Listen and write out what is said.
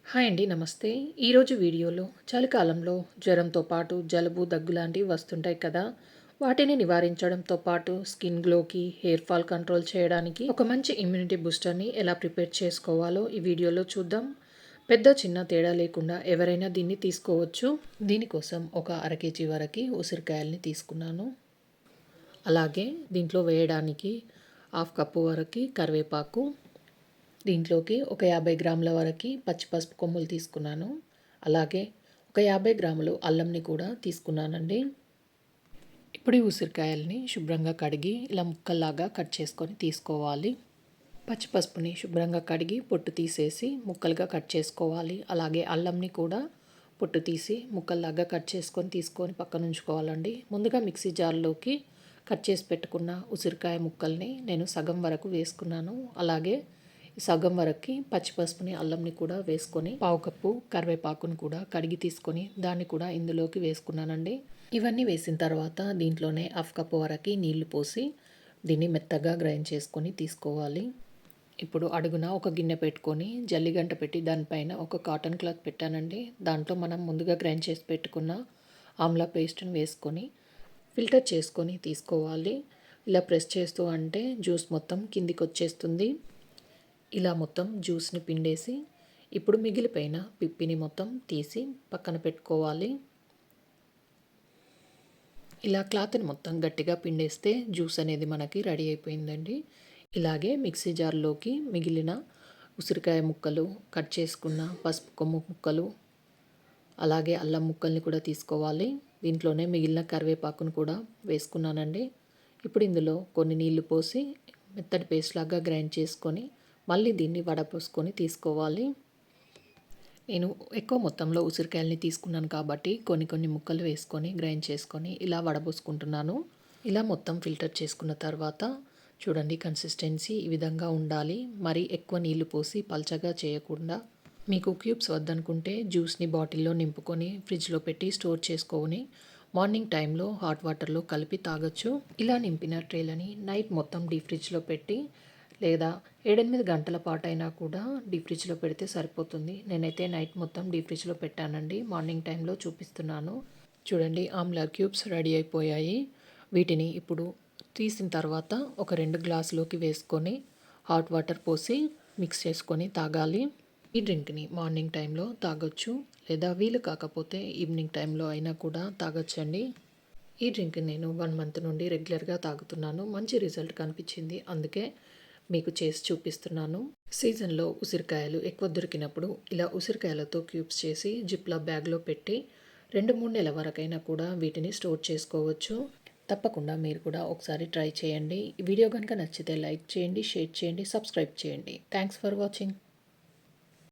Hi అండి. నమస్తే. ఈరోజు వీడియోలో చలికాలంలో జ్వరంతో పాటు జలుబు, దగ్గు లాంటివి వస్తుంటాయి కదా! వాటిని నివారించడంతో పాటు స్కిన్ గ్లోకి, హెయిర్ ఫాల్ కంట్రోల్ చేయడానికి ఒక మంచి ఇమ్యూనిటీ బూస్టర్‌ని ఎలా ప్రిపేర్ చేసుకోవాలో ఈ వీడియోలో చూద్దాం. పెద్ద, చిన్న తేడా లేకుండా ఎవరైనా దీన్ని తీసుకోవచ్చు. దీనికోసం ఒక అర కేజీ వరకి ఉసిరికాయల్ని తీసుకున్నాను. అలాగే దీంట్లో వేయడానికి హాఫ్ కప్పు వరకి కరివేపాకు, దీంట్లోకి ఒక 50 గ్రాముల వరకు పచ్చి పసుపు కొమ్ములు తీసుకున్నాను. అలాగే ఒక 50 గ్రాములు అల్లంని కూడా తీసుకున్నానండి. ఇప్పుడు ఈ ఉసిరికాయల్ని శుభ్రంగా కడిగి ఇలా ముక్కల్లాగా కట్ చేసుకొని తీసుకోవాలి. పచ్చి పసుపుని శుభ్రంగా కడిగి పొట్టు తీసేసి ముక్కలుగా కట్ చేసుకోవాలి. అలాగే అల్లంని కూడా పొట్టు తీసి ముక్కల్లాగా కట్ చేసుకొని తీసుకొని పక్కన ఉంచుకోవాలండి. ముందుగా మిక్సీ జార్లోకి కట్ చేసి పెట్టుకున్న ఉసిరికాయ ముక్కల్ని నేను సగం వరకు వేసుకున్నాను. అలాగే సగం వరకు పచ్చి పసుపుని అల్లంని కూడా వేసుకొని పావు కప్పు కరివేపాకును కూడా కడిగి తీసుకొని దాన్ని కూడా ఇందులోకి వేసుకున్నానండి. ఇవన్నీ వేసిన తర్వాత దీంట్లోనే హాఫ్ కప్పు వరకు నీళ్లు పోసి దీన్ని మెత్తగా గ్రైండ్ చేసుకొని తీసుకోవాలి. ఇప్పుడు అడుగున ఒక గిన్నె పెట్టుకొని జల్లిగంట పెట్టి దానిపైన ఒక కాటన్ క్లాత్ పెట్టానండి. దాంట్లో మనం ముందుగా గ్రైండ్ చేసి పెట్టుకున్న ఆమ్లా పేస్ట్ని వేసుకొని ఫిల్టర్ చేసుకొని తీసుకోవాలి. ఇలా ప్రెస్ చేస్తూ అంటే జ్యూస్ మొత్తం కిందికి వచ్చేస్తుంది. ఇలా మొత్తం జ్యూస్ని పిండేసి ఇప్పుడు మిగిలిపోయిన పిప్పిని మొత్తం తీసి పక్కన పెట్టుకోవాలి. ఇలా క్లాత్ని మొత్తం గట్టిగా పిండేస్తే జ్యూస్ అనేది మనకి రెడీ అయిపోయిందండి. ఇలాగే మిక్సీ జార్లోకి మిగిలిన ఉసిరికాయ ముక్కలు, కట్ చేసుకున్న పసుపు కొమ్ము ముక్కలు, అలాగే అల్లం ముక్కల్ని కూడా తీసుకోవాలి. దీంట్లోనే మిగిలిన కరివేపాకును కూడా వేసుకున్నానండి. ఇప్పుడు ఇందులో కొన్ని నీళ్లు పోసి మెత్తటి పేస్ట్ లాగా గ్రైండ్ చేసుకొని మళ్ళీ దీన్ని వడపోసుకొని తీసుకోవాలి. నేను ఎక్కువ మొత్తంలో ఉసిరికాయల్ని తీసుకున్నాను కాబట్టి కొన్ని ముక్కలు వేసుకొని గ్రైండ్ చేసుకొని ఇలా వడపోసుకుంటున్నాను. ఇలా మొత్తం ఫిల్టర్ చేసుకున్న తర్వాత చూడండి, కన్సిస్టెన్సీ ఈ విధంగా ఉండాలి. మరి ఎక్కువ నీళ్లు పోసి పల్చగా చేయకుండా. మీకు క్యూబ్స్ వద్దనుకుంటే జ్యూస్ని బాటిల్లో నింపుకొని ఫ్రిడ్జ్లో పెట్టి స్టోర్ చేసుకొని మార్నింగ్ టైంలో హాట్ వాటర్లో కలిపి తాగొచ్చు. ఇలా నింపిన ట్రేలని నైట్ మొత్తం డీప్ ఫ్రిడ్జ్లో పెట్టి లేదా 7-8 గంటల పాటైనా కూడా డీప్ ఫ్రిడ్జ్లో పెడితే సరిపోతుంది. నేనైతే నైట్ మొత్తం డీప్ ఫ్రిడ్జ్లో పెట్టానండి. మార్నింగ్ టైంలో చూపిస్తున్నాను. చూడండి, ఆమ్లా క్యూబ్స్ రెడీ అయిపోయాయి. వీటిని ఇప్పుడు తీసిన తర్వాత ఒక 2 గ్లాసులోకి వేసుకొని హాట్ వాటర్ పోసి మిక్స్ చేసుకొని తాగాలి. ఈ డ్రింక్ని మార్నింగ్ టైంలో తాగొచ్చు, లేదా వీలు కాకపోతే ఈవినింగ్ టైంలో అయినా కూడా తాగొచ్చండి. ఈ డ్రింక్ నేను 1 మంత్ నుండి రెగ్యులర్గా తాగుతున్నాను. మంచి రిజల్ట్ కనిపించింది, అందుకే మీకు చేసి చూపిస్తున్నాను. సీజన్లో ఉసిరికాయలు ఎక్కువ దొరికినప్పుడు ఇలా ఉసిరికాయలతో క్యూబ్స్ చేసి జిప్లా బ్యాగ్లో పెట్టి 2-3 నెలల వరకైనా కూడా వీటిని స్టోర్ చేసుకోవచ్చు. తప్పకుండా మీరు కూడా ఒకసారి ట్రై చేయండి. ఈ వీడియో కనుక నచ్చితే లైక్ చేయండి, షేర్ చేయండి, సబ్స్క్రైబ్ చేయండి. Thanks for watching.